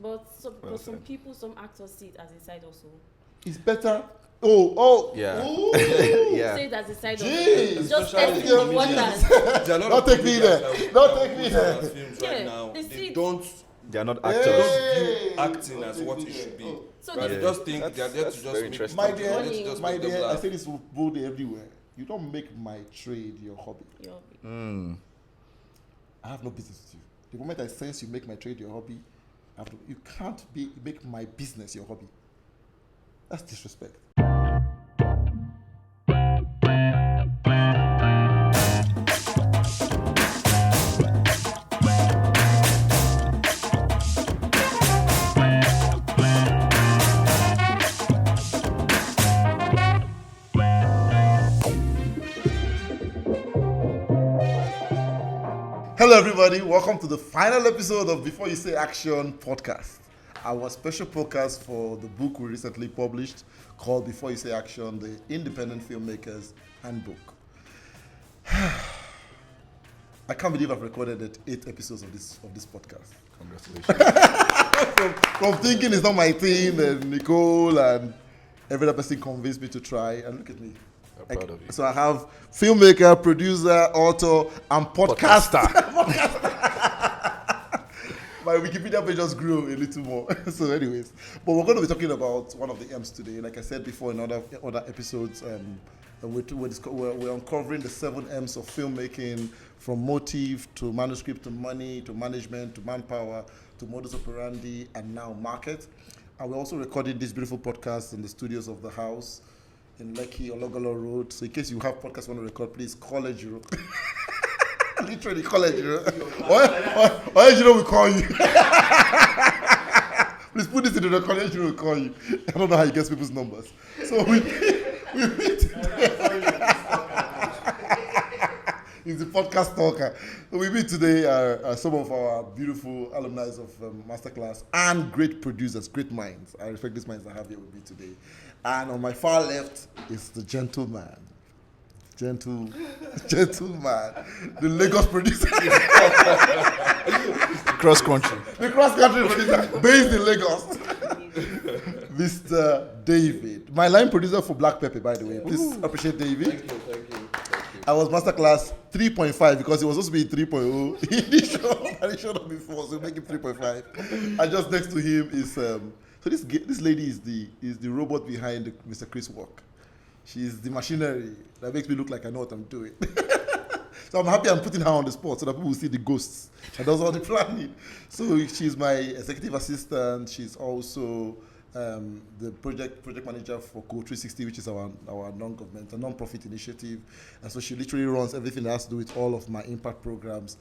But some people, some actors see it as a side also. It's better. Oh. Yeah. Ooh. Yeah. Say it as a side Jeez. also. Just Especially testing the comedians. waters. There are a lot Don't of take me there. comedians Don't that take me put there. on films Yeah, right now. they They see- don't They are not they actors. don't view Hey. acting Don't as take what me it there. should be. Oh. So Right? they They just think they're there That's to just very make interesting. My they're there to dear, just my make them dear, I laugh. say this boldly everywhere. You don't make my trade your hobby. I have no business with you. The moment I sense you make my trade your hobby, you can't make my business your hobby. That's disrespect. Hello, everybody. Welcome to the final episode of Before You Say Action podcast. Our special podcast for the book we recently published called Before You Say Action, the Independent Filmmakers Handbook. I can't believe I've recorded 8 episodes of this podcast. Congratulations. From thinking it's not my thing, and Nicole and every other person convinced me to try, and look at me. I'm proud of you. So I have filmmaker, producer, author, and podcaster. My Wikipedia page just grew a little more. So anyways, but we're going to be talking about one of the M's today. Like I said before in other episodes, we're uncovering the 7 M's of filmmaking, from motive to manuscript to money to management to manpower to modus operandi and now market. And we're also recording this beautiful podcast in the studios of the house in Lekki, Ologolo Road. So in case you have podcasts you want to record, please call Ejiro. Literally call Ejiro. Or Ejiro will call you. Please put this in the record, Ejiro will call you. I don't know how he gets people's numbers. So we meet. He's the podcast talker. So we meet today some of our beautiful alumni of Masterclass and great producers, great minds. I respect these minds I have here with me today. And on my far left is the gentleman. Gentleman. The Lagos producer. Cross country. The cross-country producer based in Lagos. Mr. David. My line producer for Black Pepper, by the way. Please appreciate David. Thank you. I was Masterclass 3.5 because it was supposed to be 3.0 in the show. And it showed up before, so we make it 3.5. And just next to him is so this lady is the robot behind Mr. Chris' work. She's the machinery that makes me look like I know what I'm doing. So I'm happy I'm putting her on the spot so that people will see the ghosts and does all the planning. So she's my executive assistant. She's also the project manager for Code 360, which is our non-government, a non-profit initiative. And so she literally runs everything that has to do with all of my impact programs.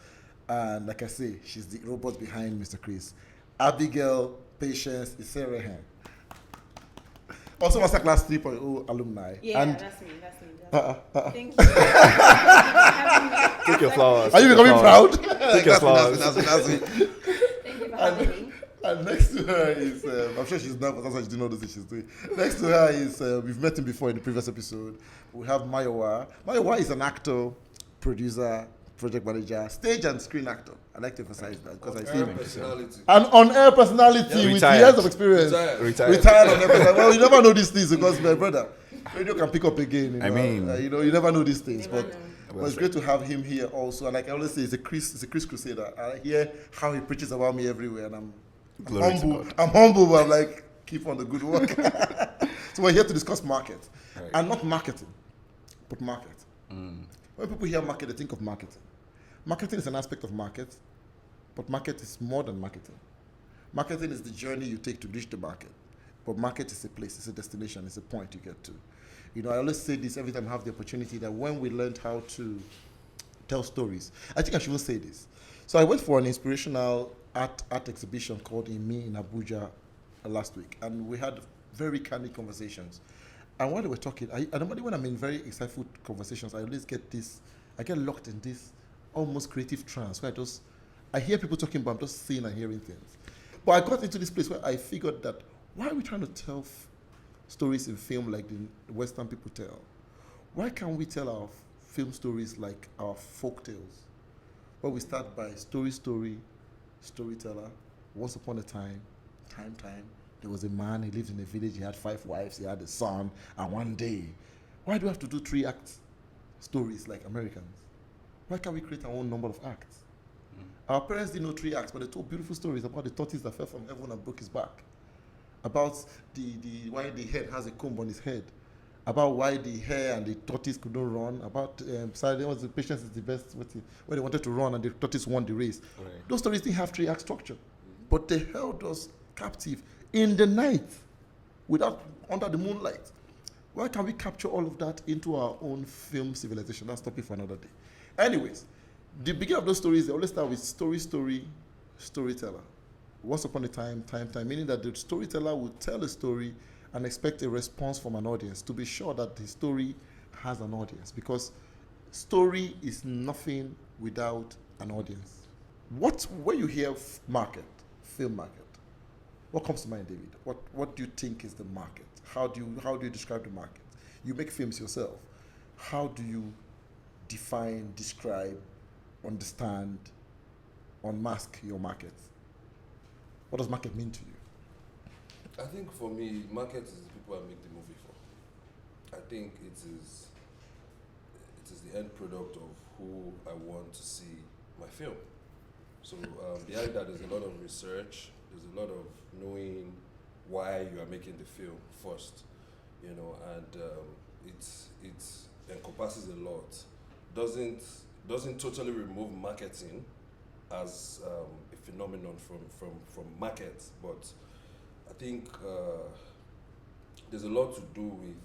And like I say, she's the robot behind Mr. Chris. Abigail Patience Iserehan. Also Masterclass 3.0 alumni. Yeah, and that's me. Thank you. Take your flowers. Are you becoming proud? Take your flowers. That's it. Thank you for having me. And next to her is, I'm sure she's nervous, that's why she didn't know the thing she's doing. Next to her is, we've met him before in the previous episode. We have Mayowa. Mayowa is an actor, producer, project manager, stage and screen actor. I like to emphasize that because I see him. Personality. An on-air personality with Retired. years of experience. Retired. On-air personality. Well, you never know these things because, my brother, radio can pick up again. You know? I mean, you never know these things. Never But know. it's great to have him here also. And like I always say, he's a Chris Crusader. I hear how he preaches about me everywhere, and I'm Glory to humble. God. I'm humble, but I'm like, keep on the good work. So we're here to discuss market, Right. and not marketing, but market. When people hear market, they think of marketing. Marketing is an aspect of market, but market is more than marketing. Marketing is the journey you take to reach the market, but market is a place, it's a destination, it's a point you get to. You know, I always say this every time I have the opportunity, that when we learned how to tell stories, I think I should say this. So I went for an inspirational art exhibition called In Me in Abuja last week, and we had very candid conversations. And while they were talking, normally when I'm in very insightful conversations, I always get locked in this almost creative trance where I hear people talking, but I'm just seeing and hearing things. But I got into this place where I figured that why are we trying to tell stories in film like the Western people tell? Why can't we tell our film stories like our folk tales? Where we start by storyteller, once upon a time, Time. There was a man, he lived in a village, he had 5 wives, he had a son, and one day, why do we have to do 3 act stories like Americans? Why can't we create our own number of acts? Our parents didn't know 3 acts, but they told beautiful stories about the tortoise that fell from heaven and broke his back, about the why the head has a comb on his head, about why the hare and the tortoise couldn't run, about Saturday was the patience is the best, when they wanted to run and the tortoise won the race. Right. Those stories didn't have 3 act structure, but they held us captive in the night, without under the moonlight. Why can't we capture all of that into our own film civilization? That's topic for another day. Anyways, the beginning of those stories, they always start with storyteller. Once upon a time, meaning that the storyteller would tell a story and expect a response from an audience to be sure that the story has an audience, because story is nothing without an audience. When you hear film market, what comes to mind, David? What do you think is the market? How do you describe the market? You make films yourself. How do you define, describe, understand, unmask your market? What does market mean to you? I think for me, market is the people I make the movie for. I think it is the end product of who I want to see my film. So behind that, there's a lot of research. There's a lot of knowing why you are making the film first, and it encompasses a lot. Doesn't totally remove marketing as a phenomenon from markets, but I think there's a lot to do with.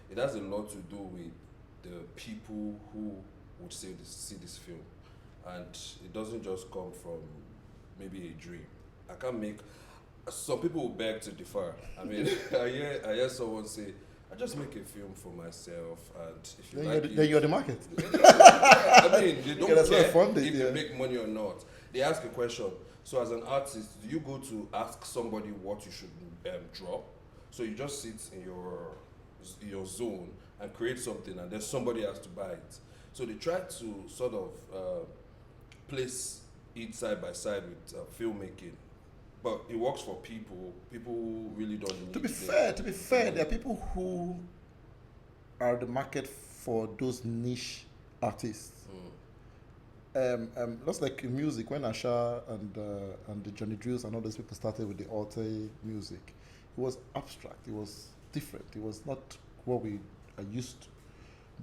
It has a lot to do with the people who would see this film, and it doesn't just come from maybe a dream. I can't make. Some people will beg to differ. I mean, I hear someone say, "I just make a film for myself, and if you like it, then you're the market." I mean, they don't care if you make money or not. They ask a question. So, as an artist, do you go to ask somebody what you should draw? So you just sit in your zone and create something, and then somebody has to buy it. So they try to sort of place it side by side with filmmaking. But it works for people who really don't need To be fair, there are people who are the market for those niche artists. Just like in music, when Asha and the Johnny Drills and all those people started with the Alte music, it was abstract, it was different, it was not what we are used to.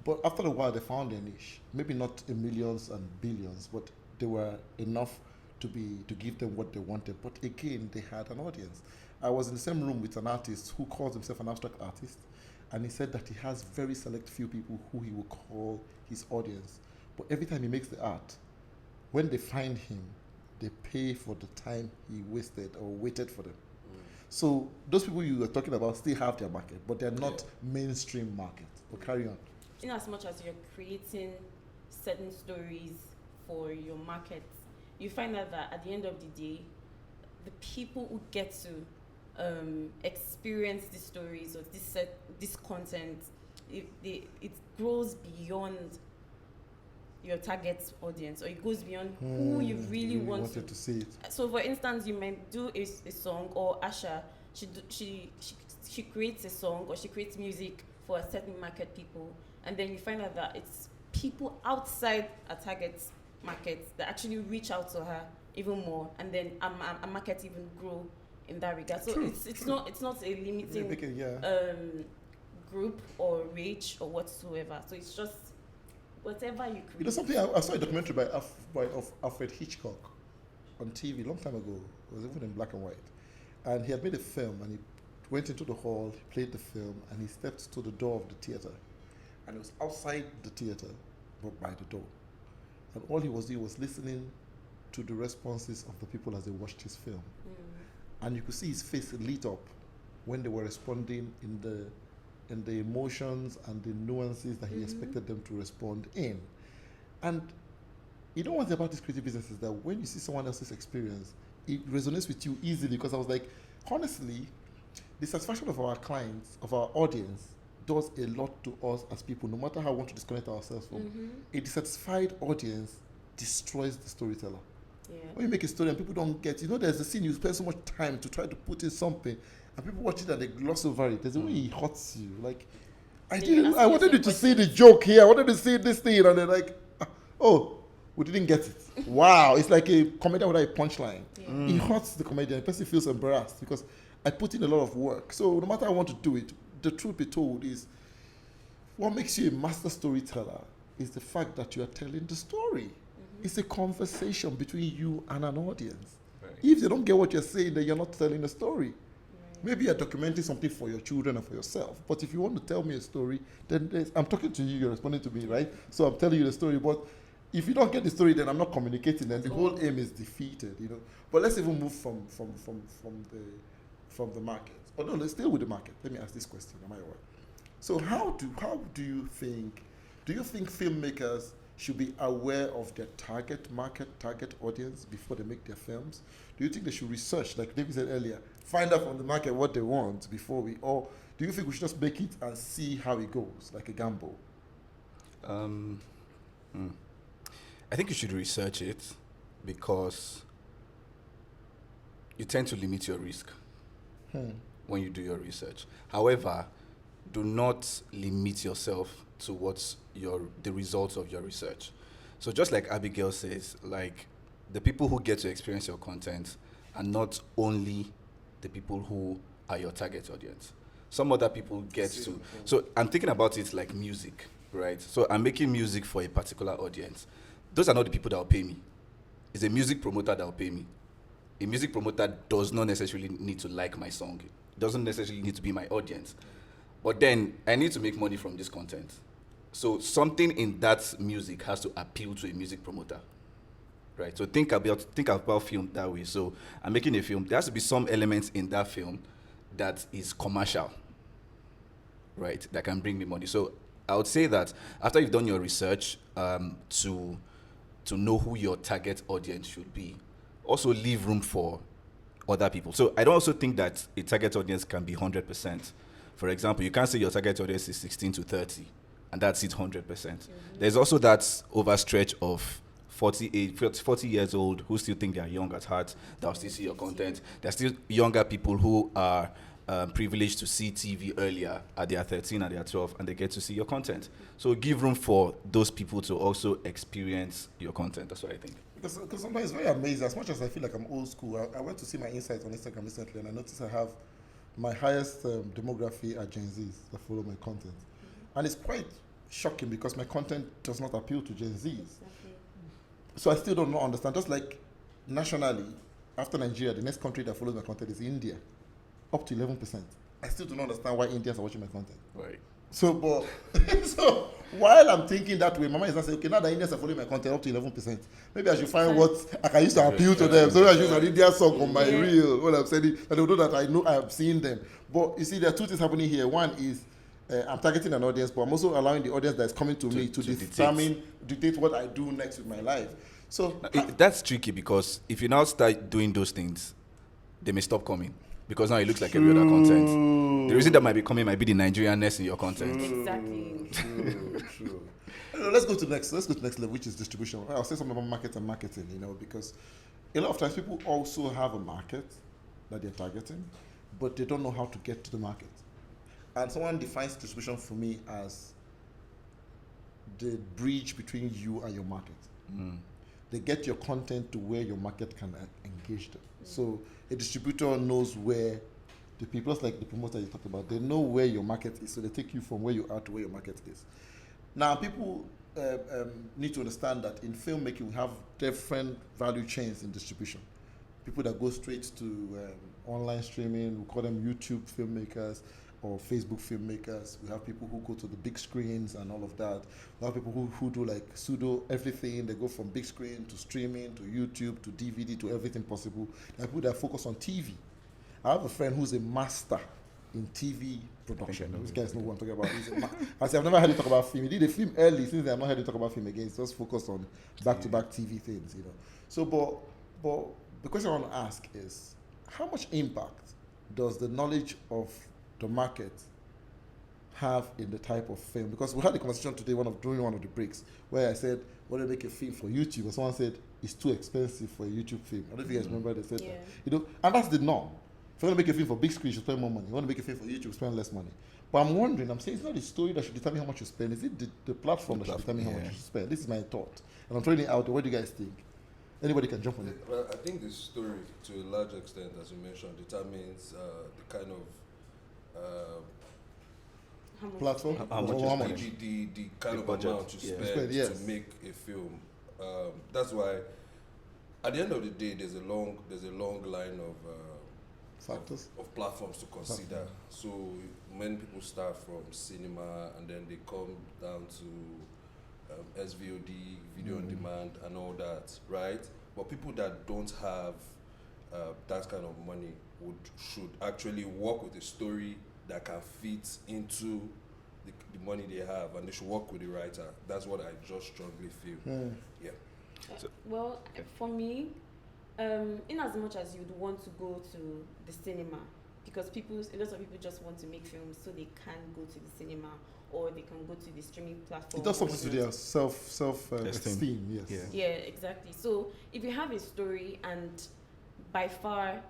But after a while, they found their niche. Maybe not in millions and billions, but they were enough to give them what they wanted. But again, they had an audience. I was in the same room with an artist who calls himself an abstract artist, and he said that he has very select few people who he will call his audience. But every time he makes the art, when they find him, they pay for the time he wasted or waited for them. So those people you were talking about still have their market, but they're not mainstream market. But carry on. In as much as you're creating certain stories for your market, you find out that at the end of the day, the people who get to experience these stories or this content, it grows beyond your target audience, or it goes beyond who you really wanted to see it. So, for instance, you might do a song, or Asha, she creates a song or she creates music for a certain market people, and then you find out that it's people outside a target market that actually reach out to her even more, and then a market even grow in that regard. So it's not a limiting group or reach or whatsoever. So it's just whatever you create. You know something? I saw a documentary of Alfred Hitchcock on TV a long time ago. It was even in black and white, and he had made a film, and he went into the hall, he played the film, and he stepped to the door of the theater, and it was outside the theater, but by the door. And all he was doing was listening to the responses of the people as they watched his film. And you could see his face lit up when they were responding in the emotions and the nuances that he expected them to respond in. And you know what's about these creative businesses, that when you see someone else's experience, it resonates with you easily, because I was like, honestly, the satisfaction of our clients, of our audience, does a lot to us as people, no matter how we want to disconnect ourselves from. A dissatisfied audience destroys the storyteller. When you make a story and people don't get, there's a scene you spend so much time to try to put in something, and people watch it and they gloss over it. There's a way it hurts you. Like, I wanted you to see the joke here. I wanted to see this thing, and they're like, oh, we didn't get it. Wow, it's like a comedian without a punchline. It hurts the comedian. The person feels embarrassed because I put in a lot of work. So no matter how I want to do it, the truth be told is, what makes you a master storyteller is the fact that you are telling the story. It's a conversation between you and an audience. Right. If they don't get what you're saying, then you're not telling a story. Right. Maybe you're documenting something for your children or for yourself. But if you want to tell me a story, then I'm talking to you, you're responding to me, right? So I'm telling you the story. But if you don't get the story, then I'm not communicating, then the whole aim is defeated, But let's even move from the market. Oh no, let's stay with the market. Let me ask this question, am I right? So how do you think filmmakers should be aware of their target market, target audience before they make their films? Do you think they should research, like David said earlier, find out from the market what they want or do you think we should just make it and see how it goes, like a gamble? I think you should research it because you tend to limit your risk when you do your research. However, do not limit yourself to what's the results of your research. So just like Abigail says, like the people who get to experience your content are not only the people who are your target audience. Some other people get to. So I'm thinking about it like music, right? So I'm making music for a particular audience. Those are not the people that will pay me. It's a music promoter that will pay me. A music promoter does not necessarily need to like my song. It doesn't necessarily need to be my audience. But then I need to make money from this content. So something in that music has to appeal to a music promoter, right? So think about film that way. So I'm making a film. There has to be some elements in that film that is commercial, right? That can bring me money. So I would say that after you've done your research to know who your target audience should be, also leave room for other people. So I don't also think that a target audience can be 100%. For example, you can't say your target audience is 16 to 30, and that's it 100%. There's also that overstretch of 40 years old who still think they are young at heart, that will still see your content. There's still younger people who are privileged to see TV earlier at their 13 and their 12, and they get to see your content. So give room for those people to also experience your content. That's what I think. Because sometimes it's very amazing. As much as I feel like I'm old school, I went to see my insights on Instagram recently, and I noticed I have my highest demography are Gen Zs that follow my content. And it's quite shocking because my content does not appeal to Gen Zs. Exactly. So I still don't understand. Just like nationally, after Nigeria, the next country that follows my content is India, up to 11%. I still do not understand why Indians are watching my content. Right. So, so while I'm thinking that way, my mind is not saying, okay, now that Indians are following my content up to 11%, maybe I should find what I can use to appeal to them. So maybe I should use an Indian song on my reel. What I'm saying, and they will know that I know I have seen them. But you see, there are two things happening here. One is I'm targeting an audience, but I'm also allowing the audience that is coming to me to dictate what I do next with my life. So that's tricky because if you now start doing those things, they may stop coming. Because now it looks like every other content. The reason that might be coming might be the Nigerianness in your content. Exactly. True. Let's go to the next level, which is distribution. I'll say something about market and marketing, because a lot of times people also have a market that they're targeting, but they don't know how to get to the market. And someone defines distribution for me as the bridge between you and your market. They get your content to where your market can engage them. So a distributor knows where the people, just like the promoter you talked about, they know where your market is. So they take you from where you are to where your market is. Now, people need to understand that in filmmaking, we have different value chains in distribution. People that go straight to online streaming, we call them YouTube filmmakers or Facebook filmmakers. We have people who go to the big screens and all of that. We have people who do like pseudo everything. They go from big screen to streaming to YouTube to DVD to everything possible. There are people that focus on TV. I have a friend who's a master in TV production. These guys know what I'm talking about. I say, I've never heard him talk about film. He did a film early. Since I've not heard him talk about film again. He's just focused on back-to-back TV things, So, but the question I want to ask is, how much impact does the knowledge of the market have in the type of film? Because we had a conversation today, during one of the breaks, where I said, "Want to make a film for YouTube?" And someone said it's too expensive for a YouTube film. I don't know if you guys remember they said that. You know, and that's the norm. If you want to make a film for big screen, you should spend more money. If you want to make a film for YouTube, spend less money. But I'm wondering, I'm saying it's not the story that should determine how much you spend. Is it the platform that should determine how much you spend? This is my thought. And I'm throwing it out there. What do you guys think? Anybody can jump on it. Well, I think the story, to a large extent, as you mentioned, determines the kind of platform? How much you the kind The of budget. amount you spend Yes. to make a film. That's why, at the end of the day, there's a long line of Factors. of platforms to consider. So many people start from cinema and then they come down to SVOD, video on demand, and all that, right? But people that don't have that kind of money should actually work with a story that can fit into the money they have, and they should work with the writer. That's what I just strongly feel. Yeah. Well, for me, in as much as you'd want to go to the cinema, because a lot of people just want to make films so they can go to the cinema or they can go to the streaming platform. It does something to their self esteem. Yes. Yeah, exactly. So if you have a story and by far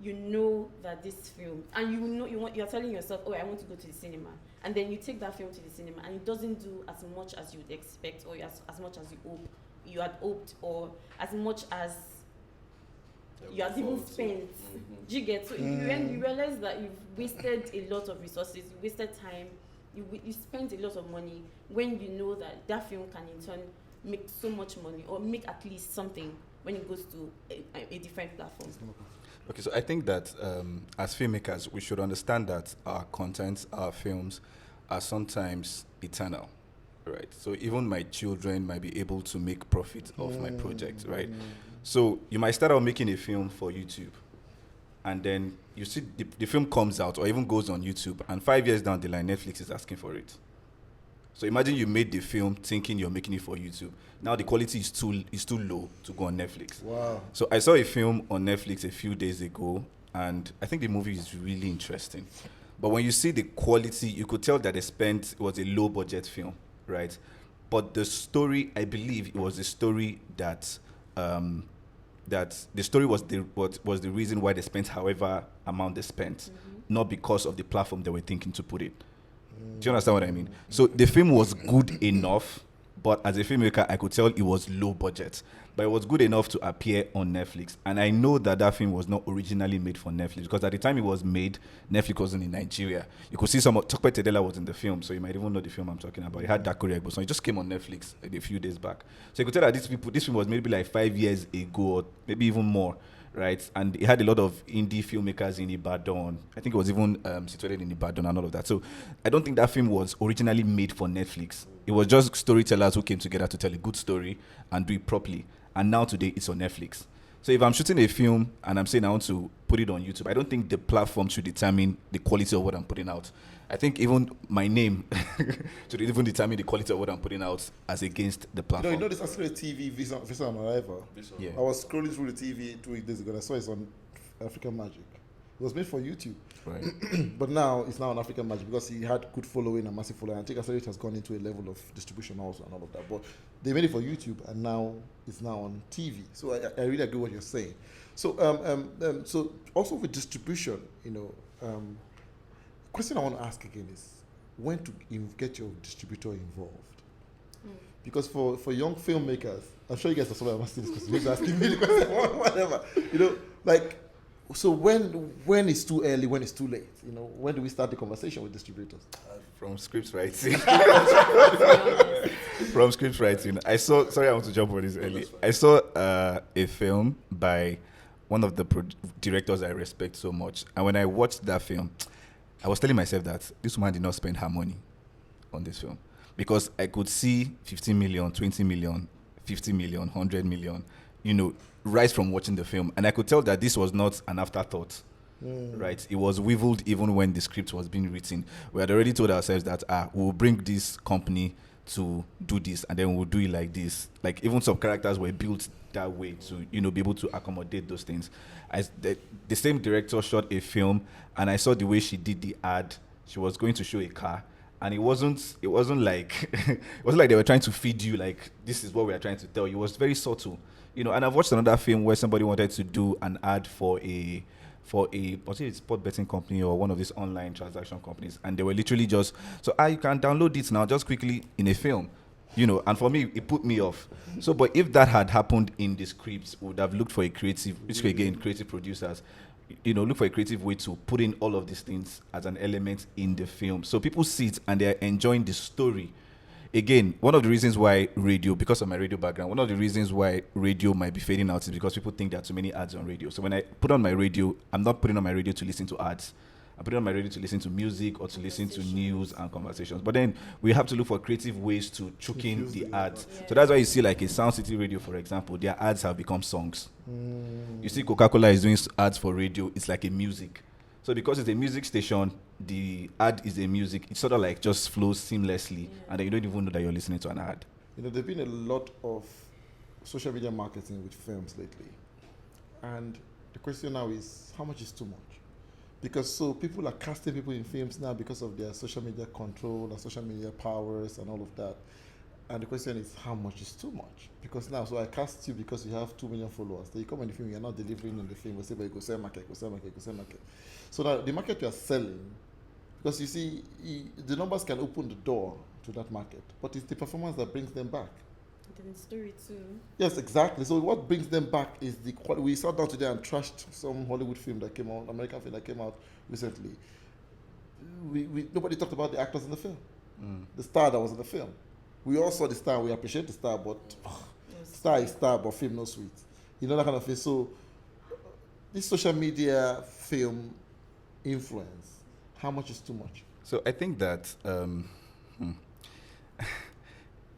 you know that this film, and you're telling yourself, oh, I want to go to the cinema, and then you take that film to the cinema and it doesn't do as much as you would expect, or as much as you had hoped, or as much as you had even spent. Do you get? So you realize that you've wasted a lot of resources, you wasted time, you spent a lot of money, when you know that film can in turn make so much money, or make at least something when it goes to a different platform. Okay, so I think that as filmmakers, we should understand that our contents, our films, are sometimes eternal, right? So even my children might be able to make profit off my project, right? So you might start out making a film for YouTube, and then you see the film comes out or even goes on YouTube, and 5 years down the line, Netflix is asking for it. So imagine you made the film thinking you're making it for YouTube. Now the quality is too low to go on Netflix. Wow. So I saw a film on Netflix a few days ago, and I think the movie is really interesting. But when you see the quality, you could tell that it was a low budget film, right? But the story, I believe it was a story that the story was the reason why they spent however amount they spent, not because of the platform they were thinking to put it. Do you understand what I mean? So the film was good enough, but as a filmmaker, I could tell it was low budget. But it was good enough to appear on Netflix. And I know that film was not originally made for Netflix, because at the time it was made, Netflix wasn't in Nigeria. You could see Tokpe Tedela was in the film, so you might even know the film I'm talking about. It had Dakuri Egbo, so it just came on Netflix a few days back. So you could tell that this film was maybe like 5 years ago, or maybe even more, right? And it had a lot of indie filmmakers in Ibadan. I think it was even situated in Ibadan and all of that. So I don't think that film was originally made for Netflix. It was just storytellers who came together to tell a good story and do it properly. And now today it's on Netflix. So if I'm shooting a film and I'm saying I want to put it on YouTube, I don't think the platform should determine the quality of what I'm putting out. I think even my name should even determine the quality of what I'm putting out as against the platform. You know this actually TV Visa on Arrival. Yeah. I was scrolling through the TV 2 days ago and I saw it's on African Magic. It was made for YouTube. Right. But now it's now on African Magic because he had good following and massive following. I think it has gone into a level of distribution also and all of that. But they made it for YouTube and now it's now on TV. So I really agree with what you're saying. So so also with distribution, question I want to ask again is when to get your distributor involved. Because for young filmmakers, I'm sure you guys are sorry I'm asking this question. You're asking me the question, whatever. So when it's too early, when it's too late? When do we start the conversation with distributors? From script writing. From script writing. Sorry, I want to jump on this early. I saw a film by one of the directors I respect so much. And when I watched that film, I was telling myself that this woman did not spend her money on this film. Because I could see 15 million, 20 million, 50 million, 100 million, rise from watching the film. And I could tell that this was not an afterthought, right? It was weaved even when the script was being written. We had already told ourselves that we'll bring this company to do this and then we'll do it like this. Like even some characters were built that way to, be able to accommodate those things. The same director shot a film and I saw the way she did the ad. She was going to show a car And it wasn't like it wasn't like they were trying to feed you like this is what we are trying to tell you. It was very subtle, And I've watched another film where somebody wanted to do an ad for a was it a sport betting company or one of these online transaction companies, and they were literally just you can download this now just quickly in a film. And for me, it put me off. So, but if that had happened in the scripts, we would have looked for a creative, which again, creative producers, look for a creative way to put in all of these things as an element in the film. So people see it and they're enjoying the story. Again, one of the reasons why radio, because of my radio background, one of the reasons why radio might be fading out is because people think there are too many ads on radio. So when I put on my radio, I'm not putting on my radio to listen to ads. I put it on my radio to listen to music or to listen to news and conversations. But then we have to look for creative ways to choke in the ads. Yeah. So that's why you see like a Sound City Radio, for example, their ads have become songs. You see Coca-Cola is doing ads for radio. It's like a music. So because it's a music station, the ad is a music. It sort of like just flows seamlessly. And then you don't even know that you're listening to an ad. There've been a lot of social media marketing with films lately. And the question now is, how much is too much? Because people are casting people in films now because of their social media control and social media powers and all of that. And the question is, how much is too much? Because now, I cast you because you have 2 million followers. Then you come in the film, you're not delivering in the film. We say, but you go sell market, go sell market, go sell market. So now the market you are selling, because you see, the numbers can open the door to that market, but it's the performance that brings them back. And the story too. Yes, exactly. So what brings them back is the quality. We sat down today and trashed some Hollywood film that came out, American film that came out recently. Nobody talked about the actors in the film, the star that was in the film. We all saw the star. We appreciate the star, but star is star, but film no sweet. That kind of thing. So this social media film influence, how much is too much? So I think that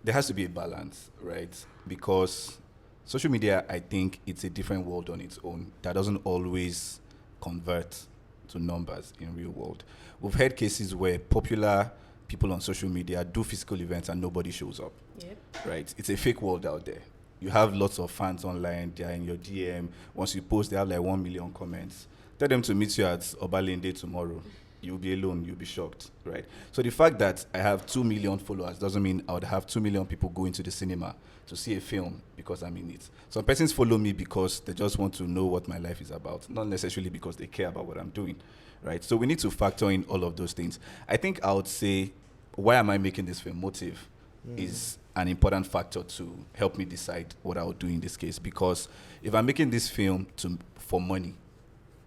there has to be a balance, right? Because social media, I think it's a different world on its own that doesn't always convert to numbers in real world. We've had cases where popular people on social media do physical events and nobody shows up. Yep. Right? It's a fake world out there. You have lots of fans online, they're in your DM. Once you post, they have like 1 million comments. Tell them to meet you at Obalende tomorrow. You'll be alone, you'll be shocked, right? So the fact that I have 2 million followers doesn't mean I would have 2 million people going to the cinema to see a film because I'm in it. Some persons follow me because they just want to know what my life is about, not necessarily because they care about what I'm doing, right? So we need to factor in all of those things. I think I would say, why am I making this film? Motive is an important factor to help me decide what I would do in this case. Because if I'm making this film for money,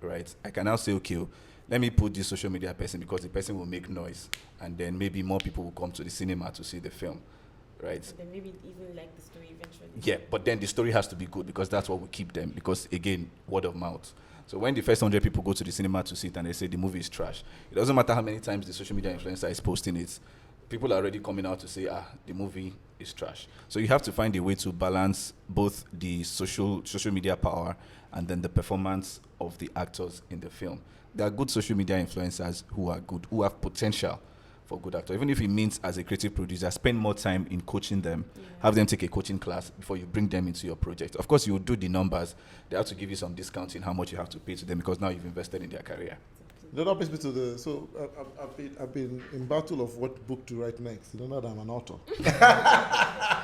right, I can now say, okay, let me put this social media person because the person will make noise, and then maybe more people will come to the cinema to see the film, right? And then maybe even like the story eventually. Yeah, but then the story has to be good because that's what will keep them. Because again, word of mouth. So when the first 100 people go to the cinema to see it and they say the movie is trash, it doesn't matter how many times the social media influencer is posting it. People are already coming out to say, the movie is trash. So you have to find a way to balance both the social media power and then the performance of the actors in the film. There are good social media influencers who are good, who have potential for good actors. Even if it means as a creative producer, spend more time in coaching them, have them take a coaching class before you bring them into your project. Of course, you will do the numbers. They have to give you some discounts in how much you have to pay to them because now you've invested in their career. That brings me to I've been in battle of what book to write next. You know that I'm an author.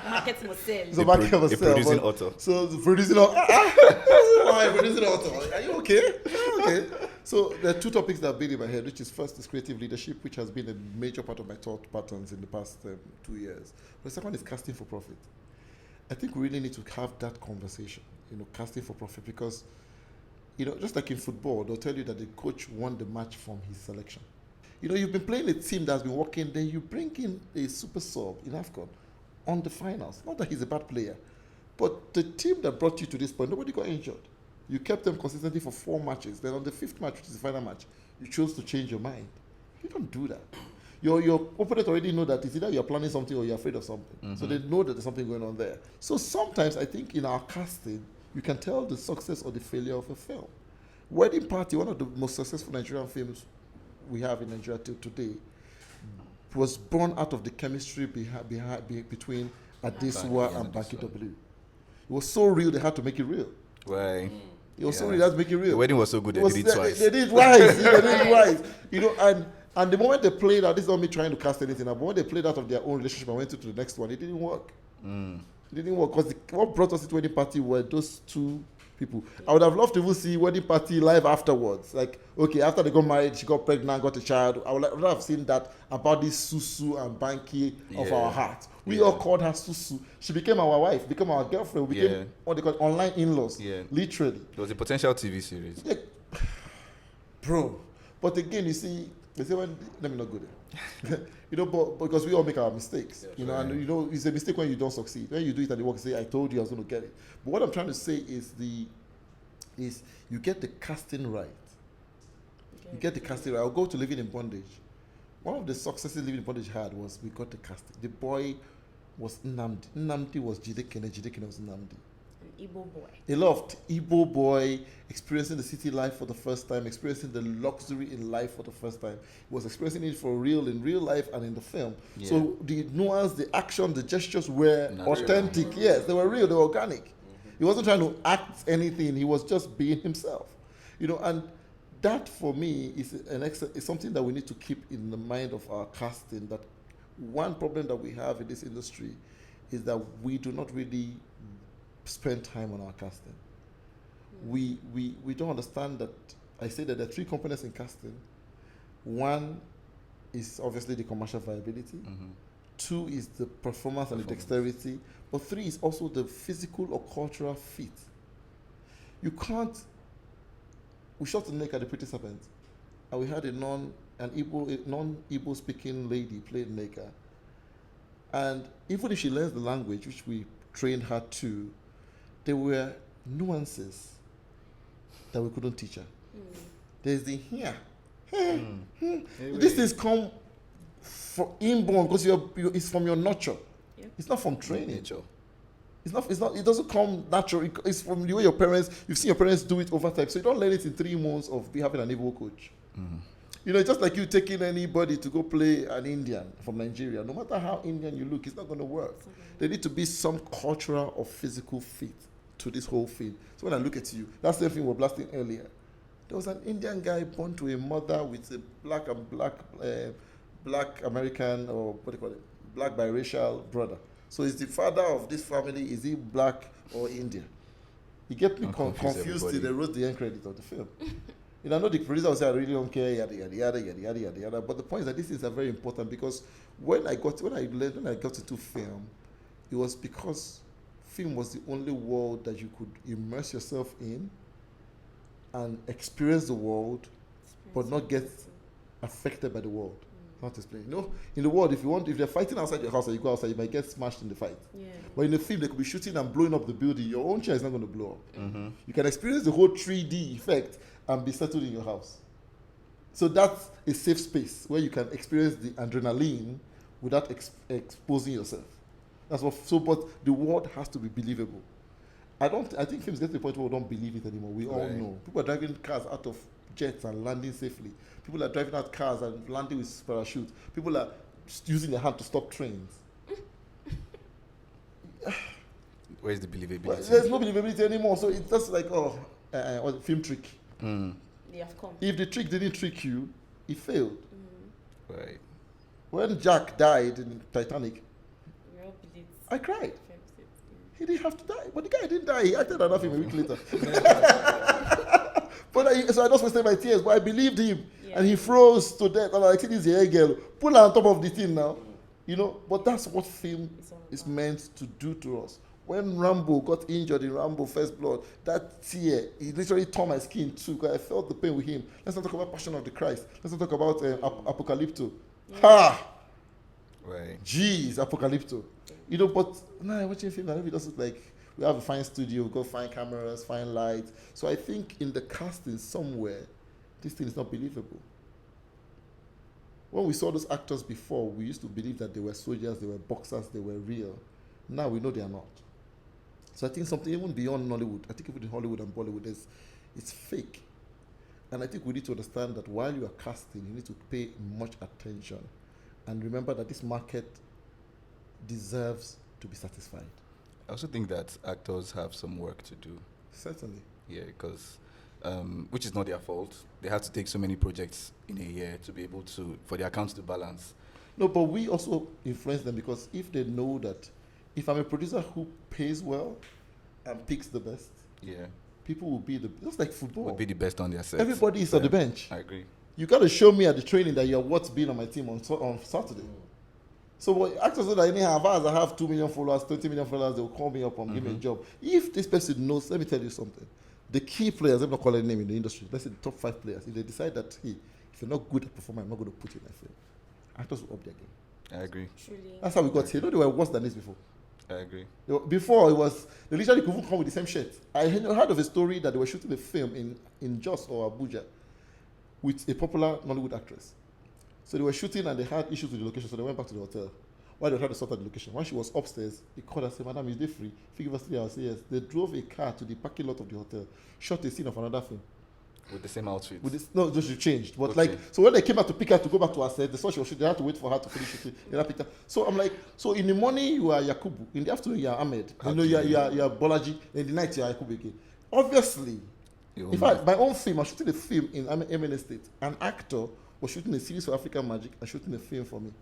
Market must sell. So market must a sell. producing author. So the producing author. Why producing author? Are you okay? Okay. So there are two topics that have been in my head, which is first is creative leadership, which has been a major part of my thought patterns in the past 2 years. But the second is casting for profit. I think we really need to have that conversation, casting for profit, because just like in football, they'll tell you that the coach won the match from his selection. You've been playing a team that's been working, then you bring in a super sub in AFCON on the finals. Not that he's a bad player, but the team that brought you to this point, nobody got injured. You kept them consistently for 4 matches. Then on the 5th match, which is the final match, you chose to change your mind. You don't do that. Your opponent already know that it's either you're planning something or you're afraid of something. Mm-hmm. So they know that there's something going on there. So sometimes I think in our casting, you can tell the success or the failure of a film. Wedding Party, one of the most successful Nigerian films we have in Nigeria till today, was born out of the chemistry between Adesua and Banky W. It was so real, they had to make it real. Right. It was so real, they had to make it real. The wedding was so good, they did it twice. They did it twice. They did it twice. And And the moment they played out, this is not me trying to cast anything, but when they played out of their own relationship and went to the next one, it didn't work. It didn't work because what brought us to wedding party were those two people. I would have loved to even see wedding party live afterwards. Like, okay, after they got married, she got pregnant, got a child. I would have seen that about this Susu and Banky of our heart. We all called her Susu. She became our wife, became our girlfriend. We became what they call online in-laws. Yeah. Literally. It was a potential TV series. Yeah. Bro. But again, you see, they say, well, let me not go there. You know, but because we all make our mistakes. Yeah, you know, and you know, it's a mistake when you don't succeed. When you do it and you work, say, I told you I was going to get it. But what I'm trying to say is you get the casting right. Okay. You get the casting right. I'll go to Living in Bondage. One of the successes Living in Bondage had was we got the casting. The boy was Nnamdi. Nnamdi was Jidekene. Jidekene was Nnamdi. Igbo boy. A lot of Igbo boy experiencing the city life for the first time, experiencing the luxury in life for the first time. He was experiencing it for real in real life and in the film. Yeah. So the nuance, the action, the gestures were authentic. Real. Yes, they were real, they were organic. Mm-hmm. He wasn't trying to act anything, he was just being himself. You know, and that for me is something that we need to keep in the mind of our casting, that one problem that we have in this industry is that we do not really spend time on our casting. We don't understand that. I say that there are three components in casting. One is obviously the commercial viability. Mm-hmm. Two is the performance and the dexterity. But three is also the physical or cultural fit. You can't. We shot the neck at the Pretty Serpent, and we had a non-Igbo speaking lady played Neka. And even if she learns the language, which we trained her to, there were nuances that we couldn't teach her. There's the here. This things come from inborn because it's from your nurture. Yep. It's not from training. Nature. It's not. It doesn't come natural. It's from the way your parents. You've seen your parents do it over time, so you don't learn it in 3 months of having an Igbo coach. Mm-hmm. You know, it's just like you taking anybody to go play an Indian from Nigeria. No matter how Indian you look, it's not going to work. Okay. There need to be some cultural or physical fit to this whole thing. So when I look at you, that's the thing we were blasting earlier. There was an Indian guy born to a mother with a black American, or what do you call it, black biracial brother. So is the father of this family, is he black or Indian? He get me confused till they wrote the end credit of the film. You know, I know the producer will say, I really don't care, yada, yada, yada, yada, yada, yada, yada. But the point is that these things are very important because when I got into film, it was because film was the only world that you could immerse yourself in and experience the world, but not get affected by the world. How to explain? You know, in the world, if they're fighting outside your house and you go outside, you might get smashed in the fight. Yeah. But in the film, they could be shooting and blowing up the building. Your own chair is not going to blow up. Mm-hmm. You can experience the whole 3D effect and be settled in your house. So that's a safe space where you can experience the adrenaline without exposing yourself. That's what. So, but the world has to be believable. I think films get to the point where we don't believe it anymore. We all know. People are driving cars out of jets and landing safely. People are driving out cars and landing with parachutes. People are using their hand to stop trains. Where's the believability? Well, there's no believability anymore. So it's just like, film trick. They have come. If the trick didn't trick you, it failed. Right. When Jack died in Titanic, I cried. He didn't have to die, but the guy didn't die. He acted enough him a week later. So I just wasted my tears, but I believed him, and he froze to death. And I see this hair girl pull her on top of the thing now, you know. But that's what film is meant to do to us. When Rambo got injured in Rambo First Blood, that tear, it literally tore my skin too, because I felt the pain with him. Let's not talk about Passion of the Christ. Let's not talk about Apocalypto. Yeah. Ha! Right. Jeez, Apocalypto. You know, but now watching film, it does look like we have a fine studio, we go fine cameras, fine lights. So I think in the casting somewhere, this thing is not believable. When we saw those actors before, we used to believe that they were soldiers, they were boxers, they were real. Now we know they are not. So I think something even beyond Nollywood, I think even in Hollywood and Bollywood, it's fake. And I think we need to understand that while you are casting, you need to pay much attention. And remember that this market deserves to be satisfied. I also think that actors have some work to do. Certainly. Yeah, because which is not their fault. They had to take so many projects in a year to be able to, for their accounts to balance. No, but we also influence them because if they know that if I'm a producer who pays well and picks the best, people will be just like football. Would be the best on their set. Everybody is on the bench. I agree. You got to show me at the training that you're what's being on my team on Saturday. So what actors know that anyhow, as I have 2 million followers, 20 million followers, they'll call me up and give me a job. If this person knows, let me tell you something. The key players, I'm not calling a name in the industry, let's say the top 5 players, if they decide that, hey, if you're not good at performing, I'm not going to put you in my film, actors will up their game. I agree. Truly. That's how we got here. No, they were worse than this before. I agree. Before, it was, they literally couldn't come with the same shirt. I heard of a story that they were shooting a film in Jos or Abuja with a popular Nollywood actress. So they were shooting and they had issues with the location, so they went back to the hotel. While they were trying to sort out the location, when she was upstairs, he called her and said, "Madam, is they free? If you give us 3 hours," yes. They drove a car to the parking lot of the hotel, shot a scene of another film. With the same outfit? No, just she changed. But Okay. so when they came out to pick her to go back to her set, they saw she was shooting, they had to wait for her to finish shooting. They picked her. So I'm like, so in the morning you are Yakubu, in the afternoon you are Ahmed, you are Bolaji, in the night you are Yakubu again. Obviously, in fact, my own film, I was shooting a film in MN Estate. An actor was shooting a series for African Magic and shooting a film for me.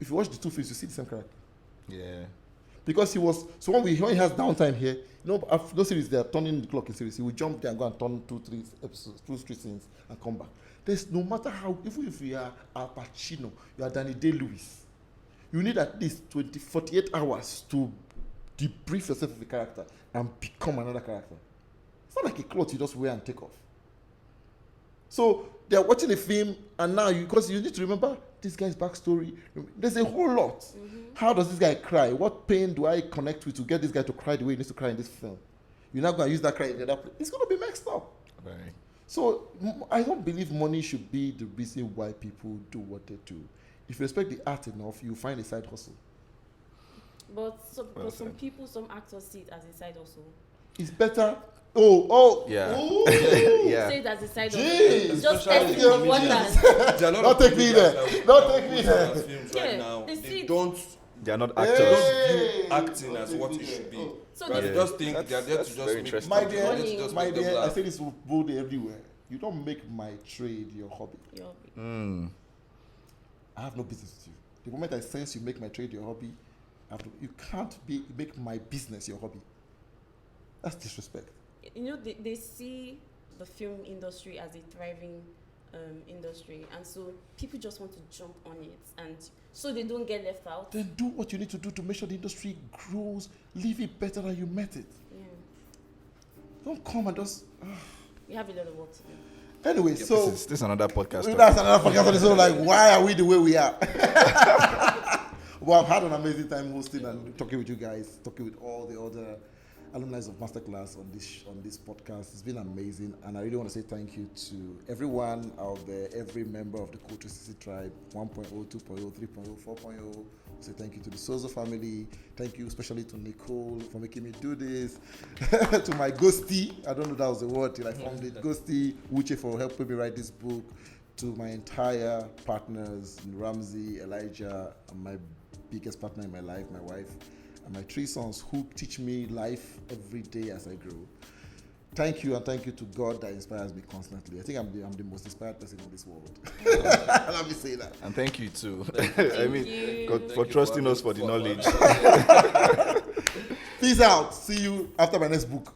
If you watch the 2 films, you see the same character. Yeah. Because he was, so when he has downtime here, after those series, they are turning the clock in series. He will jump there and go and turn 2-3 episodes, 2-3 scenes and come back. There's no matter how, even if you are Al Pacino, you are Danny Day-Lewis, you need at least 48 hours to debrief yourself of a character and become another character. It's not like a cloth you just wear and take off. So they are watching a film, and now because you need to remember this guy's backstory. There's a whole lot. How does this guy cry? What pain do I connect with to get this guy to cry the way he needs to cry in this film? You're not going to use that cry in the other place. It's going to be mixed up. Right. So I don't believe money should be the reason why people do what they do. If you respect the art enough, you find a side hustle. But some people, some actors see it as a side hustle. It's better. Yeah. Oh. Yeah. See it as a side Jeez. hustle. Just Especially testing the in waters. There are a lot Don't of take me people there. that Don't take me there. films Yeah, right now, they they see- don't They are not they actors. don't view acting as what it should be. So Right? they They just think That's- they're there to that's just very make interesting. My they're dear, there to just my make them dear, I laugh. say this bold everywhere. You don't make my trade your hobby. I have no business with you. The moment I sense you make my trade your hobby, you can't make my business your hobby. That's disrespect. You know, they see the film industry as a thriving industry, and so people just want to jump on it, and so they don't get left out. Then do what you need to do to make sure the industry grows, leave it better than you met it. Yeah, Don't come and just. we have a lot of work to do. Anyway, so This is another podcast. that's another podcast. So like, why are we the way we are? Well, I've had an amazing time hosting and talking with you guys, talking with all the other alumni of Masterclass on this podcast. It's been amazing, and I really want to say thank you to everyone out there, every member of the Code 360 tribe, 1.0, 2.0, 3.0, 4.0. Say thank you to the Sozo family. Thank you especially to Nicole for making me do this. To my ghostie, I don't know if that was the word till I found it. Ghostie, Uche for helping me write this book. To my entire partners, Ramsey, Elijah, and my biggest partner in my life, my wife, and my 3 sons who teach me life every day as I grow. Thank you, and thank you to God that inspires me constantly. I think I'm the most inspired person in this world. Let me say that. And thank you too. Thank you. God, Thank for you trusting having us for the fun. knowledge. Peace out. See you after my next book.